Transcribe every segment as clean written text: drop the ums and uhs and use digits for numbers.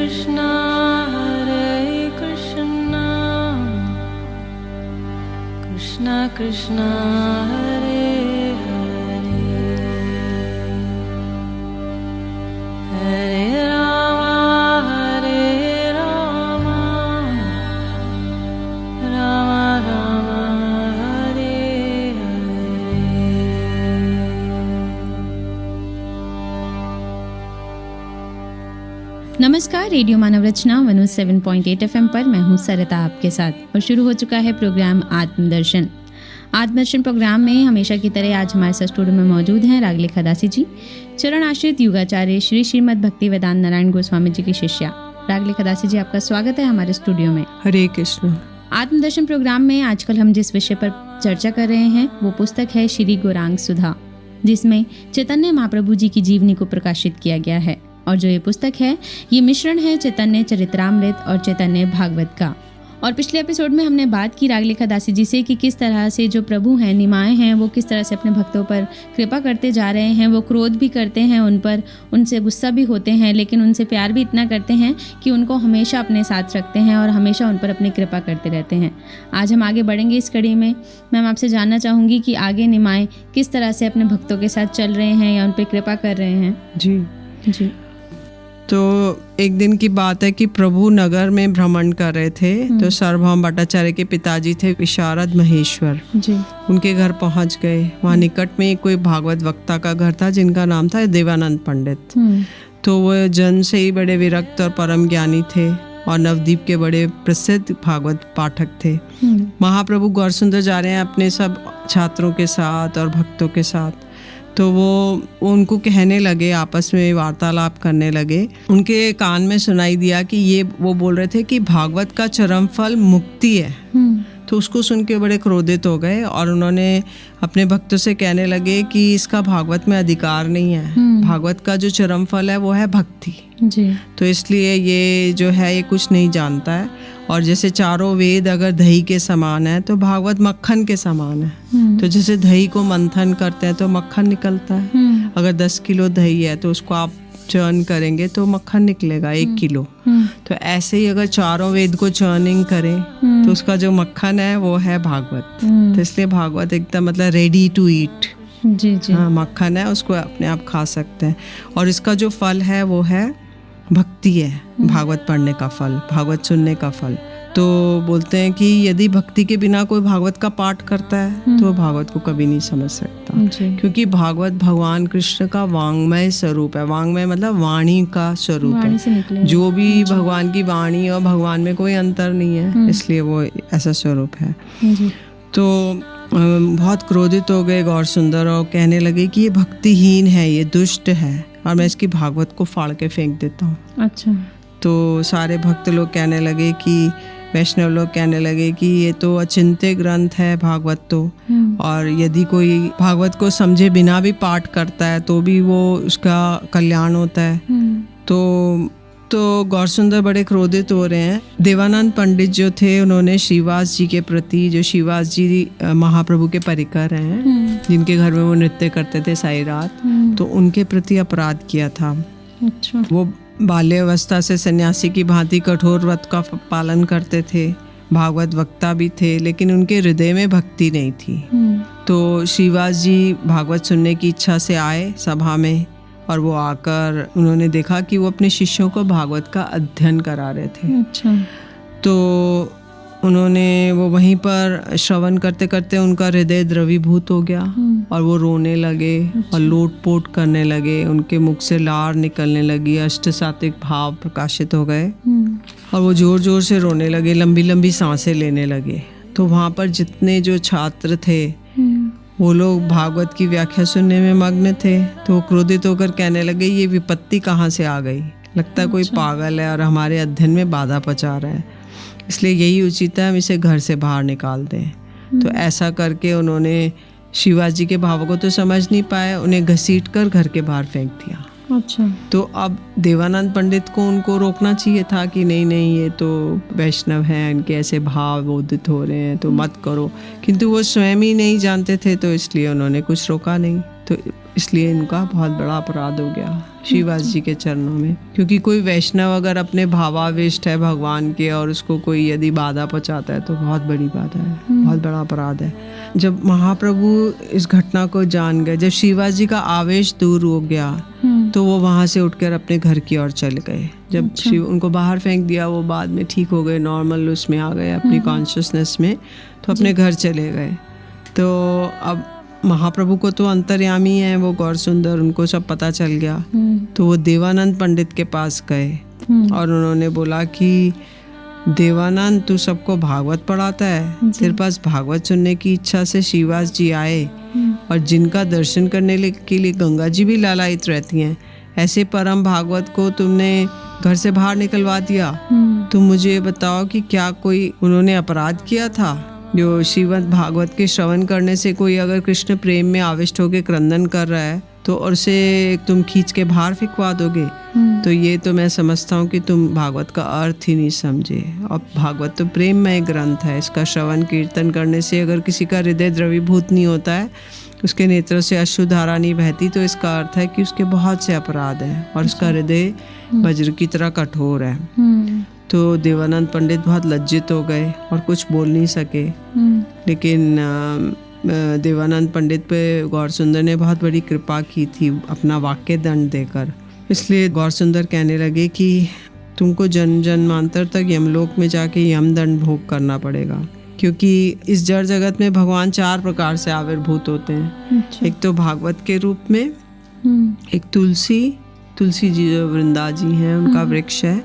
Krishna Hare Hare Hare Rama Rama Rama Hare Hare। नमस्कार, radio मानव रचना 107.8 FM पर मैं हूँ सरिता आपके साथ और शुरू हो चुका है प्रोग्राम आत्मदर्शन। आत्मदर्शन प्रोग्राम में हमेशा की तरह आज हमारे साथ स्टूडियो में मौजूद हैं रागलेखा दासी जी, चरण आश्रित युगाचार्य श्री श्रीमद् भक्ति वेदांत नारायण गोस्वामी जी की शिष्या। रागलेखा दासी जी, आपका स्वागत है हमारे स्टूडियो में। हरे कृष्ण। आत्मदर्शन प्रोग्राम में आजकल हम जिस विषय पर चर्चा कर रहे हैं वो पुस्तक है श्री गौरांग सुधा, जिसमें चैतन्य महाप्रभु जी की जीवनी को प्रकाशित किया गया है। और जो ये पुस्तक है ये मिश्रण है चैतन्य चरित्रामृत और चैतन्य भागवत का। और पिछले एपिसोड में हमने बात की रागलेखा दासी जी से कि किस तरह से जो प्रभु हैं, निमाए हैं, वो किस तरह से अपने भक्तों पर कृपा करते जा रहे हैं। वो क्रोध भी करते हैं उन पर, उनसे गुस्सा भी होते हैं, लेकिन उनसे प्यार भी इतना करते हैं कि उनको हमेशा अपने साथ रखते हैं और हमेशा उन पर अपनी कृपा करते रहते हैं। आज हम आगे बढ़ेंगे इस कड़ी में। मैं आपसे जानना चाहूँगी कि आगे निमाए किस तरह से अपने भक्तों के साथ चल रहे हैं या उन पर कृपा कर रहे हैं। जी जी। तो एक दिन की बात है कि प्रभु नगर में भ्रमण कर रहे थे, तो सार्वभौम भट्टाचार्य के पिताजी थे विशारद महेश्वर जी। उनके घर पहुंच गए। वहाँ निकट में कोई भागवत वक्ता का घर था जिनका नाम था देवानंद पंडित। तो वो जन्म से ही बड़े विरक्त और परम ज्ञानी थे और नवद्वीप के बड़े प्रसिद्ध भागवत पाठक थे। महाप्रभु गौर सुंदर जा रहे हैं अपने सब छात्रों के साथ और भक्तों के साथ। तो वो उनको कहने लगे, आपस में वार्तालाप करने लगे। उनके कान में सुनाई दिया कि वो बोल रहे थे कि भागवत का चरम फल मुक्ति है। तो उसको सुन के बड़े क्रोधित हो गए और उन्होंने अपने भक्तों से कहने लगे कि इसका भागवत में अधिकार नहीं है। भागवत का जो चरम फल है वो है भक्ति जी। तो इसलिए ये जो है ये कुछ नहीं जानता है। और जैसे चारों वेद अगर दही के समान है तो भागवत मक्खन के समान है। तो जैसे दही को मंथन करते हैं तो मक्खन निकलता है। अगर 10 किलो दही है तो उसको आप चर्न करेंगे तो मक्खन निकलेगा 1 किलो। तो ऐसे ही अगर चारों वेद को चर्निंग करें तो उसका जो मक्खन है वो है भागवत। तो इसलिए भागवत एकदम मतलब रेडी टू ईट जी जी। हाँ, मक्खन है, उसको अपने आप खा सकते हैं। और इसका जो फल है वो है भक्ति है, भागवत पढ़ने का फल, भागवत सुनने का फल। तो बोलते हैं कि यदि भक्ति के बिना कोई भागवत का पाठ करता है तो भागवत को कभी नहीं समझ सकता, क्योंकि भागवत भगवान कृष्ण का वांग्मय स्वरूप है। वांग्मय मतलब वाणी का स्वरूप है। जो भी भगवान की वाणी और भगवान में कोई अंतर नहीं है, इसलिए वो ऐसा स्वरूप है। तो बहुत क्रोधित हो गए गौर सुंदर और कहने लगे कि ये भक्तिहीन है, ये दुष्ट है और मैं इसकी भागवत को फाड़ के फेंक देता हूँ। अच्छा। तो सारे भक्त लोग कहने लगे कि वैष्णव लोग कहने लगे कि ये तो अचिंत्य ग्रंथ है भागवत तो, और यदि कोई भागवत को समझे बिना भी पाठ करता है तो भी वो उसका कल्याण होता है। तो गौर सुंदर बड़े क्रोधित हो रहे हैं। देवानंद पंडित जो थे उन्होंने श्रीवास जी के प्रति, जो श्रीवास जी महाप्रभु के परिकर हैं, जिनके घर में वो नृत्य करते थे सारी रात, तो उनके प्रति अपराध किया था। अच्छा। वो बाल्यावस्था से सन्यासी की भांति कठोर व्रत का पालन करते थे, भागवत वक्ता भी थे, लेकिन उनके हृदय में भक्ति नहीं थी। तो श्रीवास जी भागवत सुनने की इच्छा से आए सभा में और वो आकर उन्होंने देखा कि वो अपने शिष्यों को भागवत का अध्ययन करा रहे थे। अच्छा। तो उन्होंने वो वहीं पर श्रवण करते करते उनका हृदय द्रवीभूत हो गया और वो रोने लगे। अच्छा। और लोटपोट करने लगे, उनके मुख से लार निकलने लगी, अष्ट सात्विक भाव प्रकाशित हो गए और वो जोर जोर से रोने लगे, लंबी लंबी सांसें लेने लगे। तो वहाँ पर जितने जो छात्र थे वो लोग भागवत की व्याख्या सुनने में मग्न थे। तो क्रोधित होकर कहने लगे ये विपत्ति कहाँ से आ गई, लगता है कोई पागल है और हमारे अध्ययन में बाधा पहुंचा रहा है, इसलिए यही उचित है हम इसे घर से बाहर निकाल दें। तो ऐसा करके उन्होंने शिवाजी के भावों को तो समझ नहीं पाए, उन्हें घसीट कर घर के बाहर फेंक दिया। अच्छा। तो अब देवानंद पंडित को उनको रोकना चाहिए था कि नहीं नहीं ये तो वैष्णव हैं, इनके ऐसे भाव बोधित हो रहे हैं तो मत करो, किंतु वो स्वयं ही नहीं जानते थे तो इसलिए उन्होंने कुछ रोका नहीं। तो इसलिए इनका बहुत बड़ा अपराध हो गया श्रीवास जी के चरणों में। क्योंकि कोई वैष्णव अगर अपने भावाविष्ट है भगवान के और उसको कोई यदि बाधा पहुंचाता है तो बहुत बड़ी बाधा है, बहुत बड़ा अपराध है। जब महाप्रभु इस घटना को जान गए, जब श्रीवास जी का आवेश दूर हो गया तो वो वहाँ से उठकर अपने घर की ओर चले गए। जब शिव उनको बाहर फेंक दिया, वो बाद में ठीक हो गए, नॉर्मल उसमें आ गए अपनी कॉन्शियसनेस में, तो अपने घर चले गए। तो अब महाप्रभु को तो अंतर्यामी है वो गौर सुंदर, उनको सब पता चल गया। तो वो देवानंद पंडित के पास गए और उन्होंने बोला कि देवानंद, तू सबको भागवत पढ़ाता है, तेरे पास भागवत सुनने की इच्छा से श्रीवास जी आए और जिनका दर्शन करने के लिए गंगा जी भी लालायित रहती हैं, ऐसे परम भागवत को तुमने घर से बाहर निकलवा दिया। तो मुझे बताओ कि क्या कोई उन्होंने अपराध किया था? जो श्रीमद् भागवत के श्रवण करने से कोई अगर कृष्ण प्रेम में आविष्ट होकर क्रंदन कर रहा है तो और से तुम खींच के बाहर फेंकवा दोगे? तो ये तो मैं समझता हूँ कि तुम भागवत का अर्थ ही नहीं समझे। और भागवत तो प्रेममय ग्रंथ है, इसका श्रवण कीर्तन करने से अगर किसी का हृदय द्रवीभूत नहीं होता है, उसके नेत्रों से अश्रु धारा नहीं बहती, तो इसका अर्थ है कि उसके बहुत से अपराध हैं और उसका हृदय वज्र की तरह कठोर है। तो देवानंद पंडित बहुत लज्जित हो गए और कुछ बोल नहीं सके। लेकिन देवानंद पंडित पे गौर सुंदर ने बहुत बड़ी कृपा की थी अपना वाक्य दंड देकर। इसलिए गौर सुंदर कहने लगे कि तुमको जन्म जन्मांतर तक यमलोक में जाके यम दंड भोग करना पड़ेगा, क्योंकि इस जड़ जगत में भगवान 4 प्रकार से आविर्भूत होते हैं। एक तो भागवत के रूप में, एक तुलसी जी जो वृंदा जी हैं उनका वृक्ष है,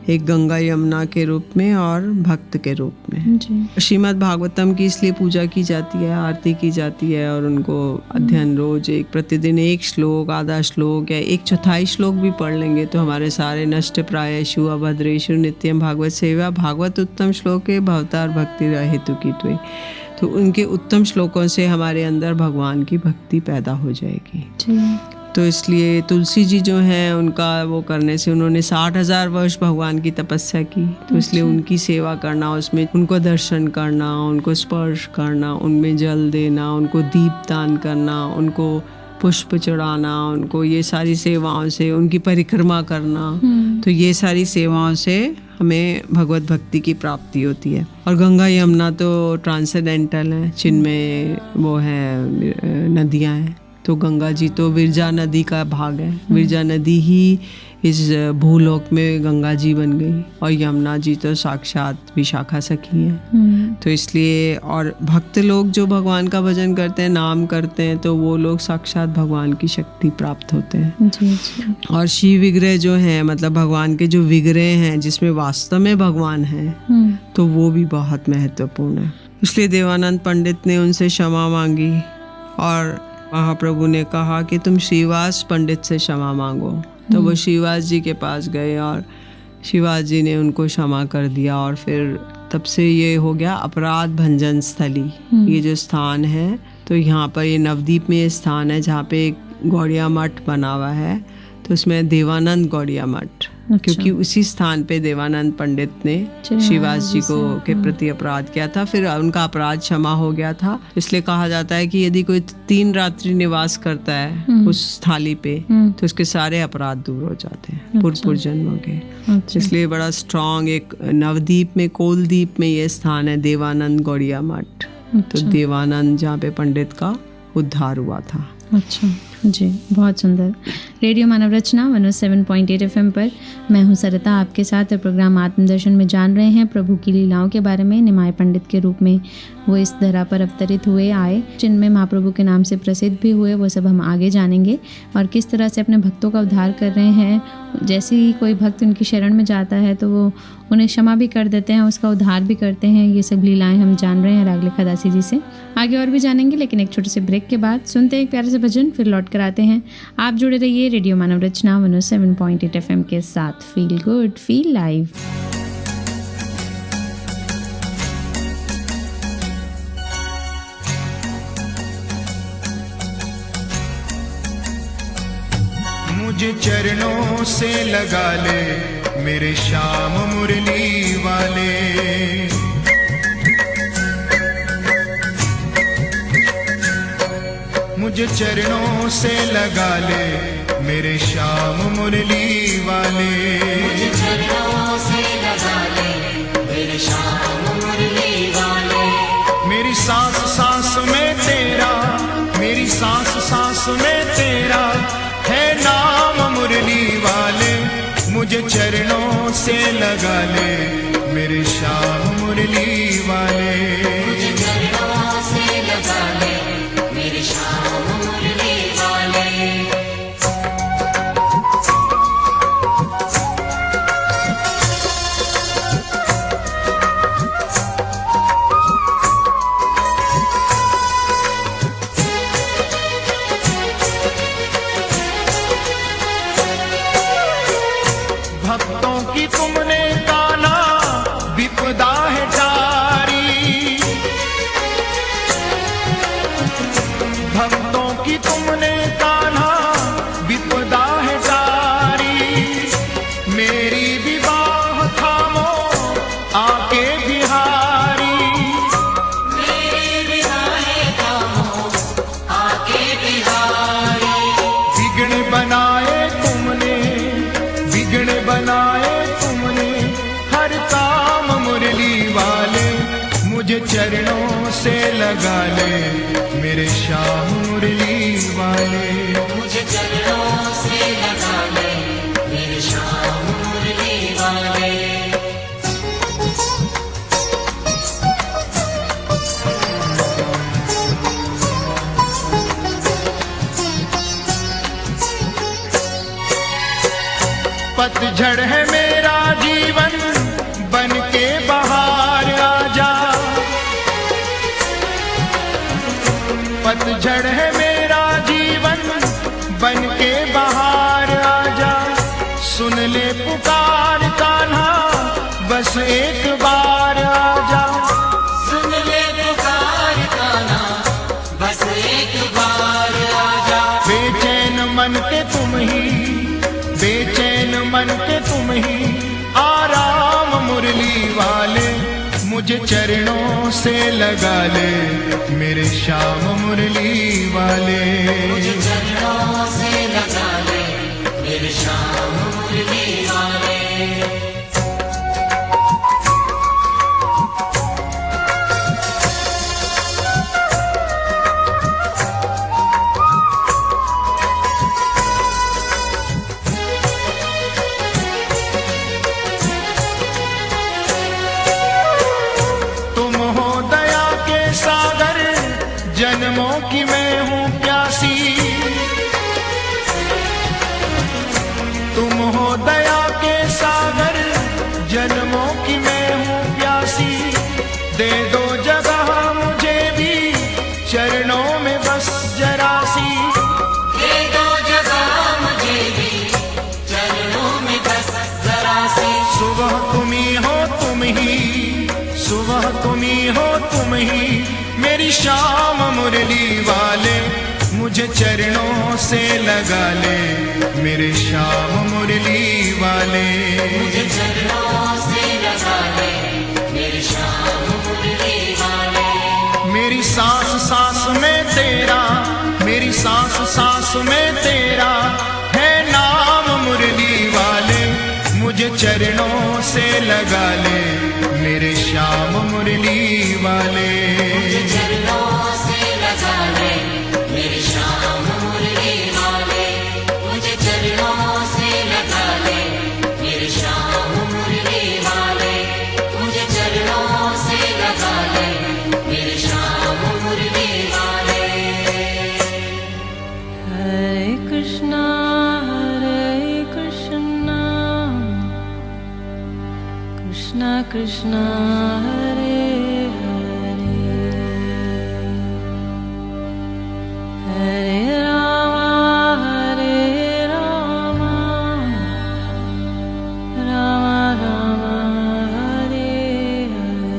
एक गंगा यमुना के रूप में और भक्त के रूप में। श्रीमद् भागवतम की इसलिए पूजा की जाती है, आरती की जाती है और उनको अध्ययन रोज प्रतिदिन 1 श्लोक, आधा श्लोक या 1/4 श्लोक भी पढ़ लेंगे तो हमारे सारे नष्ट प्रायेषु अभद्रेषु नित्यम भागवत सेवा भागवत उत्तम श्लोक है भवतार भक्ति हेतु की त्वे। तो उनके उत्तम श्लोकों से हमारे अंदर भगवान की भक्ति पैदा हो जाएगी। तो इसलिए तुलसी जी जो हैं उनका वो करने से उन्होंने 60,000 वर्ष भगवान की तपस्या की। तो इसलिए उनकी सेवा करना, उसमें उनको दर्शन करना, उनको स्पर्श करना, उनमें जल देना, उनको दीप दान करना, उनको पुष्प चढ़ाना, उनको ये सारी सेवाओं से, उनकी परिक्रमा करना, तो ये सारी सेवाओं से हमें भगवत भक्ति की प्राप्ति होती है। और गंगा यमुना तो ट्रांसेंडेंटल है, जिनमें वो है नदियाँ हैं। तो गंगा जी तो विरजा नदी का भाग है, विरजा नदी ही इस भूलोक में गंगा जी बन गई और यमुना जी तो साक्षात विशाखा सखी हैं। तो इसलिए और भक्त लोग जो भगवान का भजन करते हैं, नाम करते हैं, तो वो लोग साक्षात भगवान की शक्ति प्राप्त होते हैं। जी। और शिव विग्रह जो है, मतलब भगवान के जो विग्रह हैं जिसमें वास्तव में भगवान है, तो वो भी बहुत महत्वपूर्ण है। इसलिए देवानंद पंडित ने उनसे क्षमा मांगी और महाप्रभु ने कहा कि तुम श्रीवास पंडित से क्षमा मांगो। तो वो श्रीवास जी के पास गए और श्रीवास जी ने उनको क्षमा कर दिया। और फिर तब से ये हो गया अपराध भंजन स्थली, ये जो स्थान है। तो यहाँ पर ये नवद्वीप में ये स्थान है जहाँ पे एक गौड़िया मठ बना हुआ है, तो उसमें देवानंद गौड़िया मठ। क्योंकि उसी स्थान पे देवानंद पंडित ने श्रीवास जी को के प्रति अपराध किया था, फिर उनका अपराध क्षमा हो गया था। इसलिए कहा जाता है कि यदि कोई 3 रात्रि निवास करता है उस थाली पे, तो उसके सारे अपराध दूर हो जाते हैं पूर्व जन्मों के। इसलिए बड़ा स्ट्रॉन्ग एक नवद्वीप में, कोलद्वीप में ये स्थान है देवानंद गौड़िया मठ। तो देवानंद जहाँ पे पंडित का उद्धार हुआ था। अच्छा जी, बहुत सुंदर। रेडियो मानव रचना 107.8 FM पर मैं हूँ सरिता आपके साथ। प्रोग्राम आत्मदर्शन में जान रहे हैं प्रभु की लीलाओं के बारे में। निमाय पंडित के रूप में वो इस धरा पर अवतरित हुए, आए, जिनमें महाप्रभु के नाम से प्रसिद्ध भी हुए, वो सब हम आगे जानेंगे। और किस तरह से अपने भक्तों का उद्धार कर रहे हैं। जैसे ही कोई भक्त उनकी शरण में जाता है तो वो उन्हें क्षमा भी कर देते हैं, उसका उद्धार भी करते हैं। ये सब लीलाएं हम जान रहे हैं रागलिखा दासी जी से। आगे और भी जानेंगे, लेकिन एक छोटे से ब्रेक के बाद सुनते हैं एक प्यारे से भजन, फिर लौट कर आते हैं। आप जुड़े रहिए रेडियो मानव रचना 107.8 FM के साथ। Feel good, feel live. मुझे चरणों से लगा ले मेरे श्याम मुरली वाले, मुझे मुझे चरणों से लगा ले मेरे श्याम मुरली वाले। मुझे चरणों से लगा ले मेरे श्याम मुरली वाले। मेरी सांस सांस में तेरा, मेरी सांस सांस में तेरा है नाम मुरली वाले। मुझे चरणों से लगा ले मेरे श्याम मुरली वाले। मुझे चरणों से लगा ले मेरे श्याम मुरली वाले। भक्तों की तुमने काना विपदा है टारी। भक्तों की तुमने कान्हा विपदा है टारी। मेरी विवाह थामो आके बिहारी। मेरी विवाह थामो आके बिहारी। विघ्न बनाए तुमने, विघ्न बनाए तुमने हर काम मुरली वाले। मुझे चरणों से लगा ले मेरे श्याम मुरली वाले। मुझे चरणों से लगा ले मेरे श्याम मुरली वाले। पतझड़ है मेरा जीवन बन के बहार आजा। पतझड़ है मेरा जीवन बन के बहार आजा। सुन ले पुकार कान्हा बस एक बार आजा। सुन ले पुकार कान्हा बस एक बार आजा। बेचैन मन के तुम ही, बेचैन मन के तुम ही आराम मुरली वाले। मुझे चरणों से लगा ले मेरे श्याम मुरली वाले। मुझे चरणों से लगा ले मेरे श्याम मुरली वाले। जन्मों की मैं हूँ प्यासी। तुम हो दया के सागर, जन्मों की मैं हूँ प्यासी। दे दो जगह मुझे भी चरणों में बस जरा सी। दे दो जगह मुझे भी चरणों में बस जरा सी। सुबह तुम ही हो तुम ही, सुबह तुम ही हो तुम ही मेरी श्याम मुरली वाले। मुझे चरणों से लगा ले मेरे श्याम मुरली वाले। मुझे चरणों से लगा ले मेरे श्याम मुरली वाले। मेरी सांस सांस में तेरा, मेरी सांस सांस में तेरा है नाम मुरली वाले। मुझे चरणों से लगा ले मेरे श्याम मुरली वाले। मुझे चरणों से लगा ले मेरे श्याम मुरली वाले। मुझे चरणों से लगा ले मेरे श्याम मुरली वाले। मुझे चरणों से लगा ले मेरे श्याम मुरली वाले। Hare Krishna, Hare Krishna, Krishna Krishna, Hare Hare, Hare Rama, Hare Rama, Rama Rama, Hare Hare।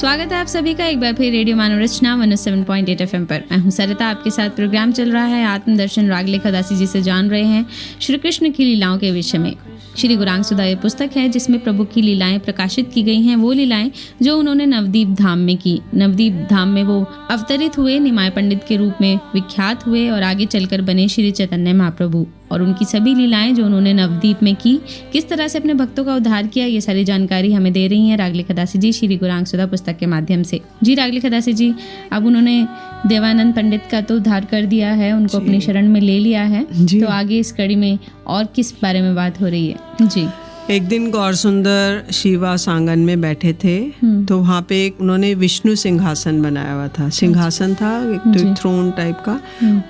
स्वागत है आप सभी का एक बार फिर रेडियो मानव रचना 107.8 FM पर। मैं हूं सरिता, आपके साथ प्रोग्राम चल रहा है आत्मदर्शन। रागलेखा दासी जी से जान रहे हैं श्री कृष्ण की लीलाओं के विषय में। श्री गौरांग सुधा ये पुस्तक है जिसमें प्रभु की लीलाएं प्रकाशित की गई हैं, वो लीलाएं जो उन्होंने नवदीप धाम में की। नवदीप धाम में वो अवतरित हुए, निमाय पंडित के रूप में विख्यात हुए और आगे चलकर बने श्री चैतन्य महाप्रभु। और उनकी सभी लीलाएं जो उन्होंने नवदीप में की, किस तरह से अपने भक्तों का उद्धार किया, ये सारी जानकारी हमें दे रही हैं रागलेखा दासी जी श्री गौरांग सुधा पुस्तक के माध्यम से। जी रागलेखा दासी जी, अब उन्होंने देवानंद पंडित का तो उद्धार कर दिया है, उनको अपनी शरण में ले लिया है, तो आगे इस कड़ी में और किस बारे में बात हो रही है? जी। एक दिन गौर सुंदर शिवास आंगन में बैठे थे, तो वहाँ पे एक उन्होंने विष्णु सिंहासन बनाया हुआ था। सिंहासन था एक थ्रोन टाइप का,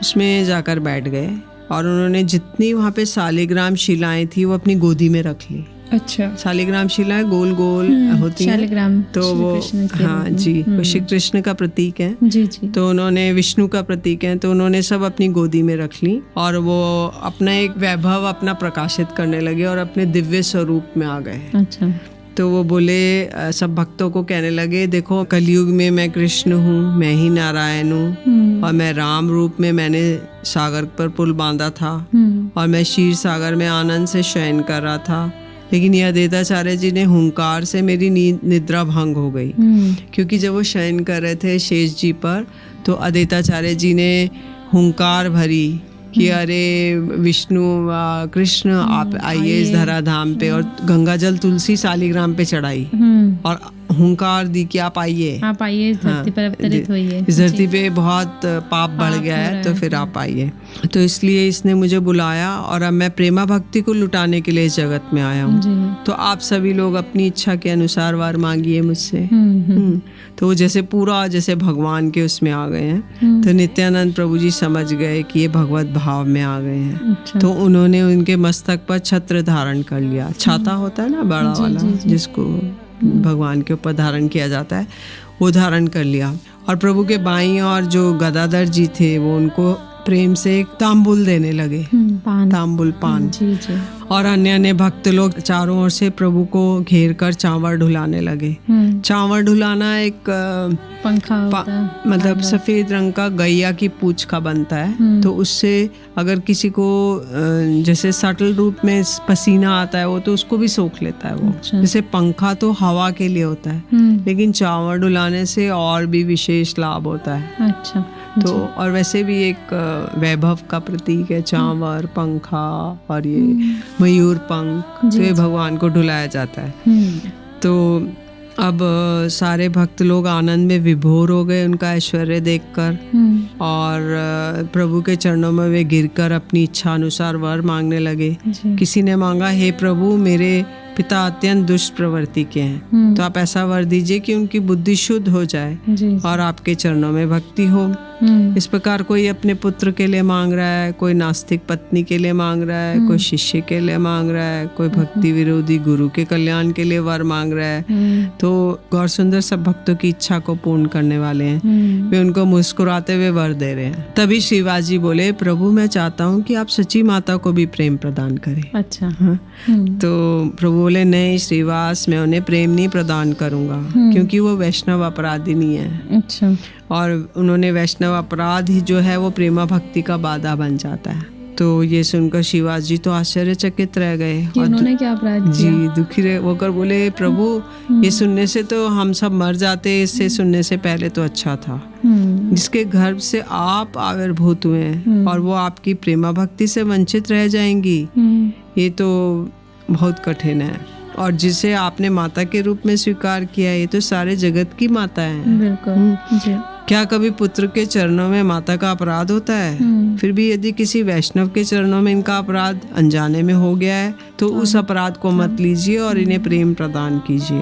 उसमें जाकर बैठ गए और उन्होंने जितनी वहाँ पे शालिग्राम शिलाएं थी वो अपनी गोदी में रख ली। अच्छा। शालिग्राम शिलाएं गोल गोल होती हैं, तो वो हाँ जी, वो श्री कृष्ण का प्रतीक है। जी जी। तो उन्होंने विष्णु का प्रतीक है, तो उन्होंने सब अपनी गोदी में रख ली और वो अपना एक वैभव अपना प्रकाशित करने लगे और अपने दिव्य स्वरूप में आ गए। अच्छा। तो वो बोले, सब भक्तों को कहने लगे, देखो कलयुग में मैं कृष्ण हूँ, मैं ही नारायण हूँ, और मैं राम रूप में मैंने सागर पर पुल बांधा था और मैं क्षीर सागर में आनंद से शयन कर रहा था। लेकिन यह अद्वैताचार्य जी ने हुंकार से मेरी निद्रा भंग हो गई, क्योंकि जब वो शयन कर रहे थे शेष जी पर, तो अद्वैताचार्य जी ने हुंकार भरी कि अरे विष्णु कृष्ण आप आइए इस धराधाम पे, और गंगा जल तुलसी शालिग्राम पे चढ़ाई और हुंकार दी कि आप आइए इस धरती पर अवतरित होइए। इस धरती पे बहुत पाप बढ़ गया है, तो फिर आप आइए। तो इसलिए इसने मुझे बुलाया और अब मैं प्रेमा भक्ति को लुटाने के लिए इस जगत में आया हूँ। तो आप सभी लोग अपनी इच्छा के अनुसार वार मांगिए मुझसे। तो वो जैसे पूरा जैसे भगवान के उसमें आ गए हैं। तो नित्यानंद प्रभु जी समझ गए कि ये भगवत भाव में आ गए हैं। तो उन्होंने उनके मस्तक पर छत्र धारण कर लिया। छाता होता है ना बड़ा वाला, जिसको भगवान के ऊपर धारण किया जाता है, वो धारण कर लिया। और प्रभु के बाईं और जो गदाधर जी थे वो उनको प्रेम से एक तांबुल देने लगे, तांबुल पान। जी जी। और अन्य अन्य भक्त लोग चारों ओर से प्रभु को घेर कर चावड़ ढुलाने लगे। चावड़ ढुलाना एक पंखा मतलब सफेद रंग का गैया की पूंछ का बनता है। तो उससे अगर किसी को जैसे सटल रूप में पसीना आता है वो तो उसको भी सोख लेता है वो। जैसे पंखा तो हवा के लिए होता है, लेकिन चावड़ ढुलाने से और भी विशेष लाभ होता है। अच्छा। तो और वैसे भी एक वैभव का प्रतीक है चांवर, पंखा और ये मयूर पंख, तो ये भगवान को ढुलाया जाता है। तो अब सारे भक्त लोग आनंद में विभोर हो गए उनका ऐश्वर्य देखकर, और प्रभु के चरणों में वे गिरकर अपनी इच्छा अनुसार वर मांगने लगे। किसी ने मांगा, हे प्रभु मेरे पिता अत्यंत दुष्ट प्रवृत्ति के हैं, तो आप ऐसा वर दीजिए कि उनकी बुद्धि शुद्ध हो जाए और आपके चरणों में भक्ति हो। इस प्रकार कोई अपने पुत्र के लिए मांग रहा है, कोई नास्तिक पत्नी के लिए मांग रहा है, कोई शिष्य के लिए मांग रहा है, कोई भक्ति विरोधी गुरु के कल्याण के लिए वर मांग रहा है। तो गौर सुंदर सब भक्तों की इच्छा को पूर्ण करने वाले हैं। वे उनको मुस्कुराते हुए वर दे रहे हैं। तभी शिवाजी बोले, प्रभु मैं चाहता हूँ कि आप सच्ची माता को भी प्रेम प्रदान करें। अच्छा। तो प्रभु बोले, नहीं श्रीवास, मैं उन्हें प्रेम नहीं प्रदान करूंगा, क्योंकि वो वैष्णव अपराधिनी है। अच्छा। और उन्होंने वैष्णव अपराध ही जो है वो प्रेमा भक्ति का बाधा बन जाता है। तो ये सुनकर शिवाजी तो आश्चर्यचकित रह गए। और उन्होंने क्या अपराध किया? जी दुखी होकर बोले, प्रभु ये सुनने से तो हम सब मर जाते, इससे सुनने से पहले तो अच्छा था। जिसके गर्भ से आप आविर्भूत हुए हैं और वो आपकी प्रेमा भक्ति से वंचित रह जाएंगी, ये तो बहुत कठिन है। और जिसे आपने माता के रूप में स्वीकार किया, ये तो सारे जगत की माता है। बिल्कुल। क्या कभी पुत्र के चरणों में माता का अपराध होता है? फिर भी यदि किसी वैष्णव के चरणों में इनका अपराध अनजाने में हो गया है, तो उस अपराध को मत लीजिए और इन्हें प्रेम प्रदान कीजिए।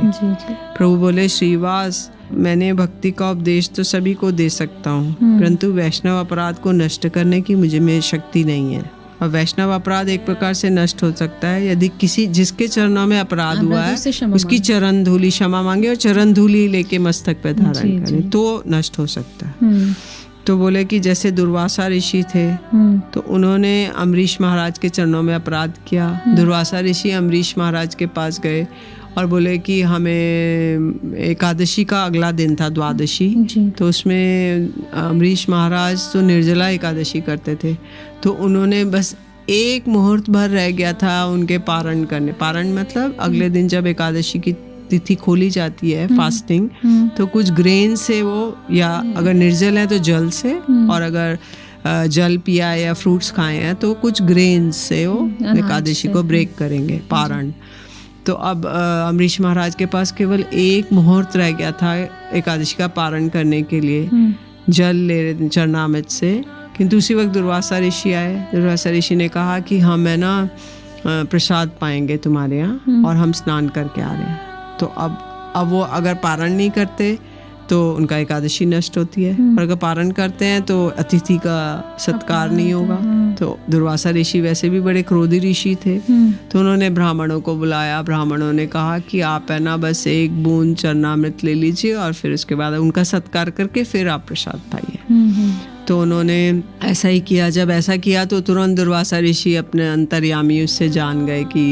प्रभु बोले, श्रीवास मैंने भक्ति का उपदेश तो सभी को दे सकता हूँ, परंतु वैष्णव अपराध को नष्ट करने की मुझे में शक्ति नहीं है। और वैष्णव अपराध एक प्रकार से नष्ट हो सकता है यदि किसी जिसके चरणों में अपराध हुआ है उसकी चरण धूलि क्षमा मांगे और चरण धूलि लेके मस्तक पे धारण करे, तो नष्ट हो सकता है। तो बोले कि जैसे दुर्वासा ऋषि थे, तो उन्होंने अम्बरीश महाराज के चरणों में अपराध किया। दुर्वासा ऋषि अम्बरीश महाराज के पास गए और बोले कि हमें एकादशी का अगला दिन था, द्वादशी, जी। तो उसमें अम्बरीश महाराज तो निर्जला एकादशी करते थे, तो उन्होंने बस एक मुहूर्त भर रह गया था उनके पारण करने। पारण मतलब अगले दिन जब एकादशी की तिथि खोली जाती है, फास्टिंग, तो कुछ ग्रेन से वो, या अगर निर्जल है तो जल से, और अगर जल पिया या फ्रूट्स खाए हैं तो कुछ ग्रेन से वो एकादशी को ब्रेक करेंगे, पारण। तो अब अम्बरीश महाराज के पास केवल एक मुहूर्त रह गया था एकादशी का पारण करने के लिए, जल ले रहे थे चरणामृत से, किंतु उसी वक्त दुर्वासा ऋषि आए। दुर्वासा ऋषि ने कहा कि हम है ना प्रसाद पाएंगे तुम्हारे यहाँ, और हम स्नान करके आ रहे हैं। तो अब वो अगर पारण नहीं करते तो उनका एकादशी नष्ट होती है, और अगर पारण करते हैं तो अतिथि का सत्कार नहीं होगा। तो दुर्वासा ऋषि वैसे भी बड़े क्रोधी ऋषि थे, तो उन्होंने ब्राह्मणों को बुलाया। ब्राह्मणों ने कहा कि आप है ना बस एक बूंद चरणामृत ले लीजिए, और फिर उसके बाद उनका सत्कार करके फिर आप प्रसाद पाइए। तो उन्होंने ऐसा ही किया। जब ऐसा किया तो तुरंत दुर्वासा ऋषि अपने अंतर्यामी उससे जान गए कि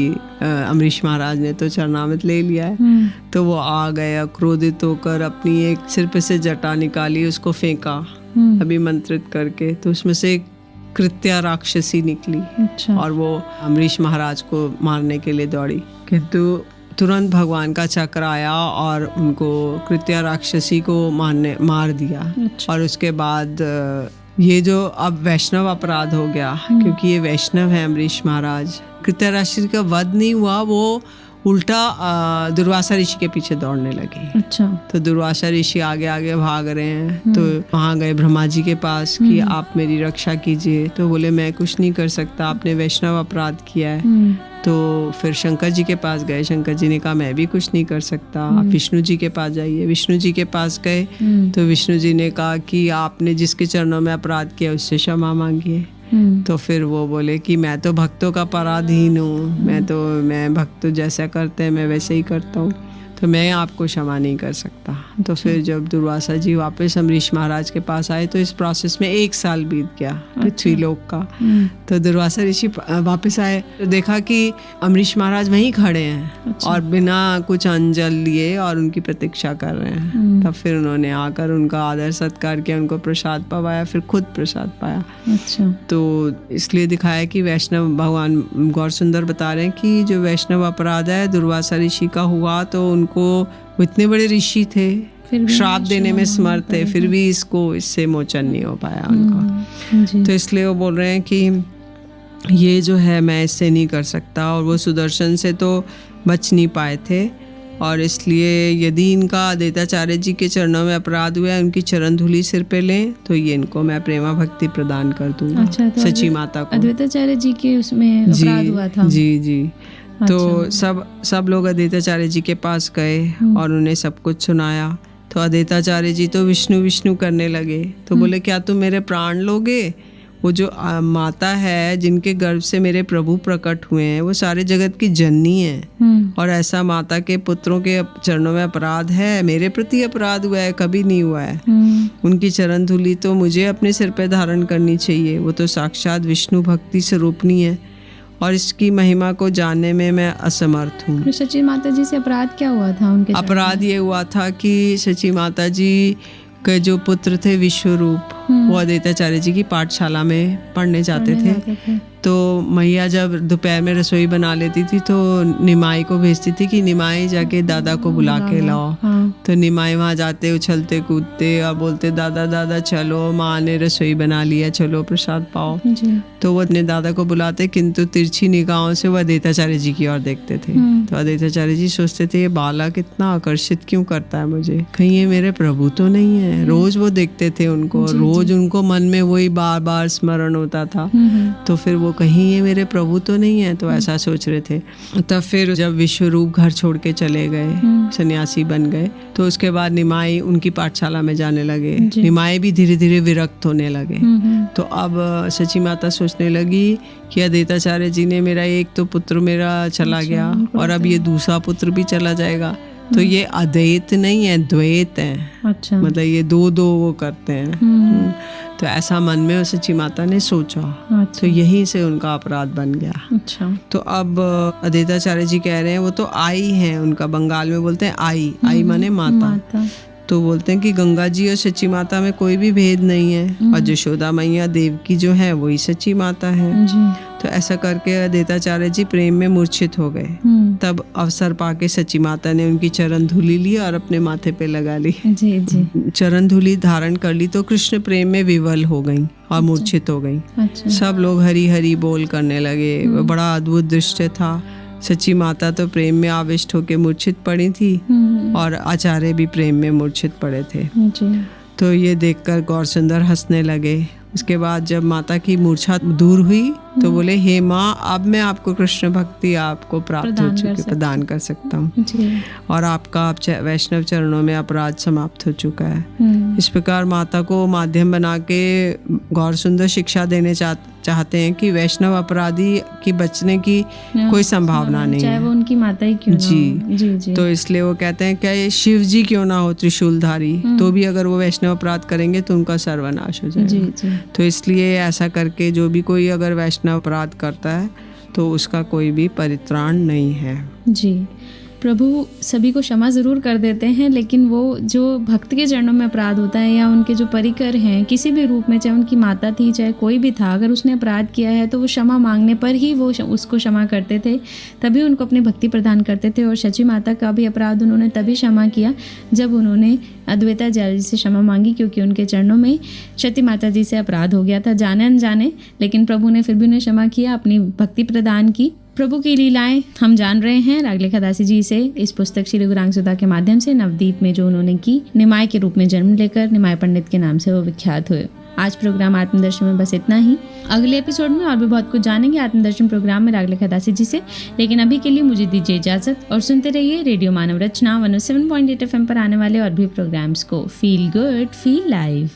अम्बरीश महाराज ने तो चरणामृत ले लिया है। तो वो आ गए क्रोधित होकर, अपनी एक सिर पे से जटा निकाली, उसको फेंका अभिमंत्रित करके, तो उसमें से एक कृत्या राक्षसी निकली। अच्छा। और वो अम्बरीश महाराज को मारने के लिए दौड़ी, किंतु तुरंत भगवान का चक्र आया और उनको कृत्या राक्षसी को मार दिया। अच्छा। और उसके बाद ये जो अब वैष्णव अपराध हो गया, क्योंकि ये वैष्णव है अम्बरीश महाराज, कृत्या राक्षसी का वध नहीं हुआ, वो उल्टा दुर्वासा ऋषि के पीछे दौड़ने लगे। अच्छा। तो दुर्वासा ऋषि आगे आगे भाग रहे हैं, तो वहाँ गए ब्रह्मा जी के पास कि आप मेरी रक्षा कीजिए। तो बोले मैं कुछ नहीं कर सकता, आपने वैष्णव अपराध किया है। तो फिर शंकर जी के पास गए। शंकर जी ने कहा मैं भी कुछ नहीं कर सकता, आप विष्णु जी के पास जाइए। विष्णु जी के पास गए तो विष्णु जी ने कहा कि आपने जिसके चरणों में अपराध किया उससे क्षमा मांगिए। तो फिर वो बोले कि मैं तो भक्तों का पराधीन हूँ, मैं भक्त जैसा करते हैं मैं वैसे ही करता हूँ, तो मैं आपको क्षमा नहीं कर सकता। तो फिर जब दुर्वासा जी वापस अम्बरीश महाराज के पास आए तो इस प्रोसेस में 1 साल बीत गया पृथ्वी लोक का। तो दुर्वासा ऋषि वापस आए तो देखा कि अम्बरीश महाराज वहीं खड़े हैं और बिना कुछ अंजल लिए और उनकी प्रतीक्षा कर रहे हैं। तब फिर उन्होंने आकर उनका आदर सत्कार किया, उनको प्रसाद पवाया, फिर खुद प्रसाद पाया। अच्छा। तो इसलिए दिखाया कि वैष्णव, भगवान गौर सुंदर बता रहे हैं कि जो वैष्णव अपराध है दुर्वासा ऋषि का हुआ, तो उनको वो इतने बड़े ऋषि थे, श्राप देने में समर्थ थे, फिर भी इससे मोचन नहीं हो पाया उनका। तो इसलिए वो बोल रहे हैं कि ये जो है मैं इससे नहीं कर सकता, और वो सुदर्शन से तो बच नहीं पाए थे, और इसलिए यदि इनका अद्वैताचार्य जी के चरणों में अपराध हुआ है, उनकी चरण धूलि सिर पे लें तो ये इनको मैं प्रेमा भक्ति प्रदान कर दूंगा। अच्छा, तो सची माता को अद्वैताचार्य जी के उसमें अपराध हुआ था। जी जी। तो सब लोग अद्वैताचार्य जी के पास गए और उन्हें सब कुछ सुनाया। तो अद्वैताचार्य जी तो विष्णु विष्णु करने लगे। तो बोले क्या तुम मेरे प्राण लोगे? वो जो माता है जिनके गर्भ से मेरे प्रभु प्रकट हुए हैं, वो सारे जगत की जननी है, और ऐसा माता के पुत्रों के चरणों में अपराध है, मेरे प्रति अपराध हुआ है? कभी नहीं हुआ है। उनकी चरण धूलि तो मुझे अपने सिर पे धारण करनी चाहिए। वो तो साक्षात विष्णु भक्ति स्वरूपनी है, और इसकी महिमा को जानने में मैं असमर्थ हूँ। तो सची माता जी से अपराध क्या हुआ था उनके? अपराध ये हुआ था कि सची माता जी के जो पुत्र थे विश्वरूप, वो अद्वैताचार्य जी की पाठशाला में पढ़ने जाते थे। तो मैया जब दोपहर में रसोई बना लेती थी तो निमाई को भेजती थी कि निमाई जाके दादा को बुला के लाओ। तो निमाई वहाँ जाते उछलते कूदते और बोलते दादा दादा चलो, माँ ने रसोई बना लिया, चलो प्रसाद पाओ। तो वो अपने दादा को बुलाते, किंतु तिरछी निगाहों से वो अद्वैताचार्य जी की ओर देखते थे। तो अद्वैताचार्य जी सोचते थे ये बालक इतना आकर्षित क्यों करता है मुझे, कहीं ये मेरे प्रभु तो नहीं है। रोज वो देखते थे उनको, रोज उनको मन में वही बार बार स्मरण होता था। तो फिर वो कहीं ये मेरे प्रभु तो नहीं है, तो ऐसा सोच रहे थे। तब फिर जब विश्वरूप घर छोड़ के चले गए, सन्यासी बन गए, तो उसके बाद निमाई उनकी पाठशाला में जाने लगे। निमाई भी धीरे धीरे विरक्त होने लगे। तो अब सची माता सोचने लगी कि अद्वैताचार्य जी ने मेरा एक तो पुत्र मेरा चला गया, और अब ये दूसरा पुत्र भी चला जाएगा। तो ये अद्वैत नहीं है, द्वैत है। अच्छा। मतलब ये दो वो करते हैं। तो ऐसा मन में उस सच्ची माता ने सोचा, अच्छा। तो यहीं से उनका अपराध बन गया। अच्छा। तो अब अद्वैताचार्य जी कह रहे हैं वो तो आई हैं, उनका बंगाल में बोलते हैं आई माने माता। तो बोलते हैं कि गंगा जी और सच्ची माता में कोई भी भेद नहीं है, और यशोदा मैया देवकी जो है वही सच्ची माता है जी। तो ऐसा करके अद्वैताचार्य जी प्रेम में मूर्छित हो गए। तब अवसर पाके सच्ची माता ने उनकी चरण धूली ली और अपने माथे पे लगा ली। जी जी। चरण धूली धारण कर ली तो कृष्ण प्रेम में विवल हो गई और मूर्छित हो गई। अच्छा। सब लोग हरी हरी बोल करने लगे। बड़ा अद्भुत दृश्य था। सच्ची माता तो प्रेम में आविष्ट होकर मूर्छित पड़ी थी और आचार्य भी प्रेम में मूर्छित पड़े थे। जी। तो ये देखकर गौर सुंदर हंसने लगे। उसके बाद जब माता की मूर्छा दूर हुई तो बोले, हे माँ, अब मैं आपको कृष्ण भक्ति आपको प्राप्त हो चुकी, प्रदान कर सकता हूँ, और आपका आप वैष्णव चरणों में अपराध समाप्त हो चुका है। इस प्रकार माता को माध्यम बना के गौर सुंदर शिक्षा देने चाहते हैं कि वैष्णव अपराधी की बचने की कोई संभावना नहीं चाहे है, वो उनकी माता ही क्यों ना हो। जी। जी जी। तो इसलिए वो कहते हैं कि शिव जी क्यों ना हो त्रिशूलधारी, तो भी अगर वो वैष्णव अपराध करेंगे तो उनका सर्वनाश हो जाएगा। जी जी। तो इसलिए ऐसा करके जो भी कोई अगर वैष्णव अपराध करता है तो उसका कोई भी परित्राण नहीं है। जी। प्रभु सभी को क्षमा ज़रूर कर देते हैं, लेकिन वो जो भक्त के चरणों में अपराध होता है या उनके जो परिकर हैं किसी भी रूप में, चाहे उनकी माता थी चाहे कोई भी था, अगर उसने अपराध किया है तो वो क्षमा मांगने पर ही वो उसको क्षमा करते थे, तभी उनको अपनी भक्ति प्रदान करते थे। और सच्ची माता का भी अपराध उन्होंने तभी क्षमा किया जब उन्होंने अद्वैताचार्य जी से क्षमा मांगी, क्योंकि उनके चरणों में सती माता जी से अपराध हो गया था जाने अनजाने, लेकिन प्रभु ने फिर भी उन्हें क्षमा किया, अपनी भक्ति प्रदान की। प्रभु की लीलाएं हम जान रहे हैं रागलेखा दासी जी से इस पुस्तक श्री गौरांग सुधा के माध्यम से, नवदीप में जो उन्होंने की, निमाय के रूप में जन्म लेकर निमाय पंडित के नाम से वो विख्यात हुए। आज प्रोग्राम आत्मदर्शन में बस इतना ही। अगले एपिसोड में और भी बहुत कुछ जानेंगे आत्मदर्शन प्रोग्राम में रागलेखा दासी जी से, लेकिन अभी के लिए मुझे दीजिए इजाजत और सुनते रहिए रेडियो मानव रचना 107.8 FM पर आने वाले और भी प्रोग्राम्स को। Feel good, feel live.